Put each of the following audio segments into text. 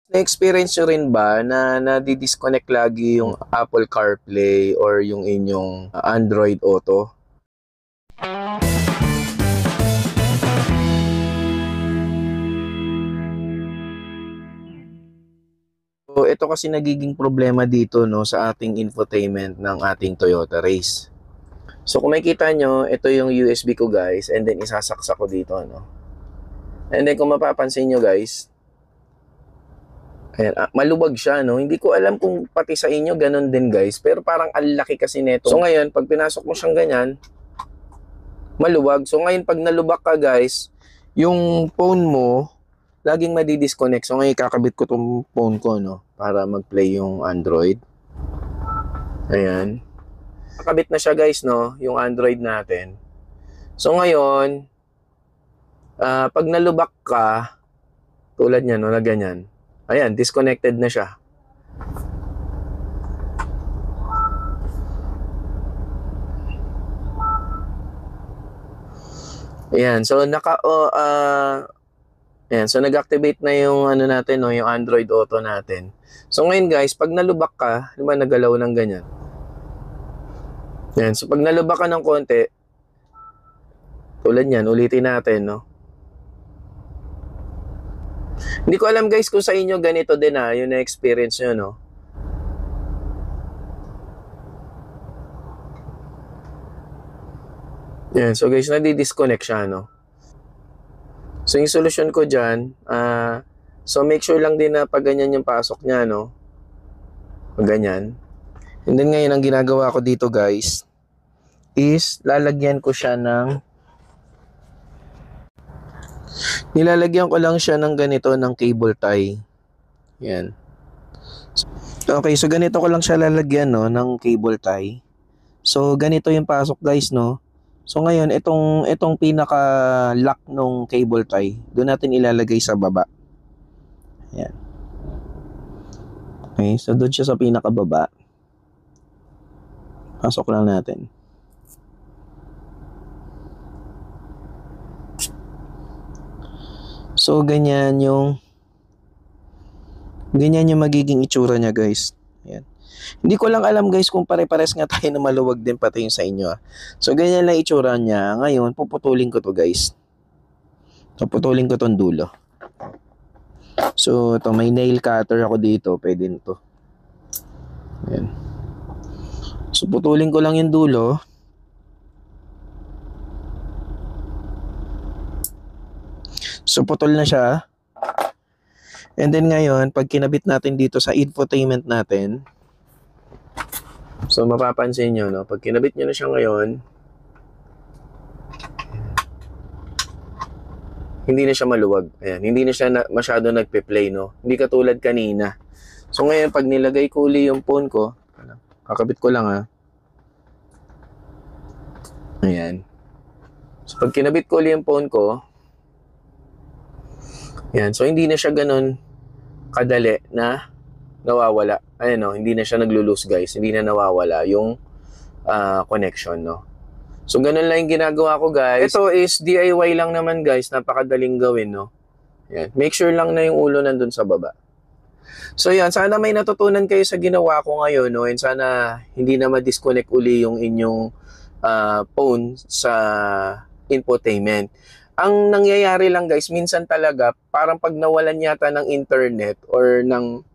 Na-experience nyo rin ba na nadi-disconnect lagi yung Apple CarPlay or yung inyong Android Auto? So, ito kasi nagiging problema dito, no, sa ating infotainment ng ating Toyota Race. So, kung makikita nyo, ito yung USB ko, guys, and then isasaksak ko dito, no. And then, kung mapapansin nyo, guys, ayan, maluwag siya, no. Hindi ko alam kung pati sa inyo ganun din, guys, pero parang ang laki kasi neto. So, ngayon, pag pinasok mo siyang ganyan, maluwag. So, ngayon, pag nalubak ka, guys, yung phone mo, laging madi-disconnect. So, ngayon, kakabit ko tong phone ko, no, para mag-play yung Android. Ayan. Kakabit na siya, guys, no, yung Android natin. So, ngayon, pag nalubak ka, tulad niya, no, na ganyan, ayan, disconnected na siya. Ayan, so ayan, so nag-activate na yung ano natin, no, yung Android Auto natin. So ngayon, guys, pag nalubak ka, di ba nagalaw ng ganyan? Ayan, so pag nalubak ka ng konti, tulad niyan, ulitin natin, no? Hindi ko alam, guys, kung sa inyo ganito din, yung na-experience nyo, no? Ayan, so guys, nadi-disconnect siya, no? So yung solusyon ko dyan, so make sure lang din na pag ganyan yung pasok niya, no? Pag ganyan. And then ngayon, ang ginagawa ko dito, guys, is lalagyan ko siya ng nilalagyan ko lang siya ng ganito ng cable tie. Yan. Okay, so ganito ko lang siya lalagyan, no, ng cable tie. So ganito yung pasok, guys, no. So ngayon, itong pinaka lock nung cable tie, doon natin ilalagay sa baba. Yan. Okay, so doon siya sa pinaka baba. Pasok lang natin. So, ganyan yung magiging itsura niya, guys. Ayan. Hindi ko lang alam, guys, kung pare-pares nga tayo na maluwag din pati yung sa inyo. So, ganyan lang itsura niya. Ngayon, puputulin ko to, guys. So, puputulin ko tong dulo. So, ito, may nail cutter ako dito. Pwede nito. Ayan. So, putulin ko lang yung dulo. So, putol na siya. And then ngayon, pag kinabit natin dito sa infotainment natin, so mapapansin nyo, no? Pag kinabit nyo na siya ngayon, hindi na siya maluwag. Ayan, hindi na siya masyado nagpe-play, no? Hindi katulad kanina. So ngayon, pag nilagay ko uli yung phone ko, kakabit ko lang, Ayan. So pag kinabit ko uli yung phone ko, ayan, so hindi na siya ganun kadali na nawawala. Ayan, no, hindi na siya naglo-lose, guys. Hindi na nawawala yung connection, no. So ganun lang yung ginagawa ko, guys. Ito is DIY lang naman, guys. Napakadaling gawin, no. Ayan. Make sure lang na yung ulo nandun sa baba. So yan, sana may natutunan kayo sa ginawa ko ngayon, no, and sana hindi na ma-disconnect uli yung inyong phone sa infotainment. Ang nangyayari lang, guys, minsan talaga, parang pag nawalan yata ng internet or ng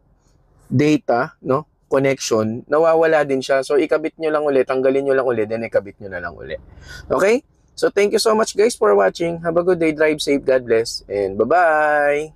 data, no, connection, nawawala din siya. So, ikabit nyo lang ulit, tanggalin nyo lang ulit, then ikabit nyo na lang ulit. Okay? So, thank you so much, guys, for watching. Have a good day, drive safe, God bless, and bye-bye!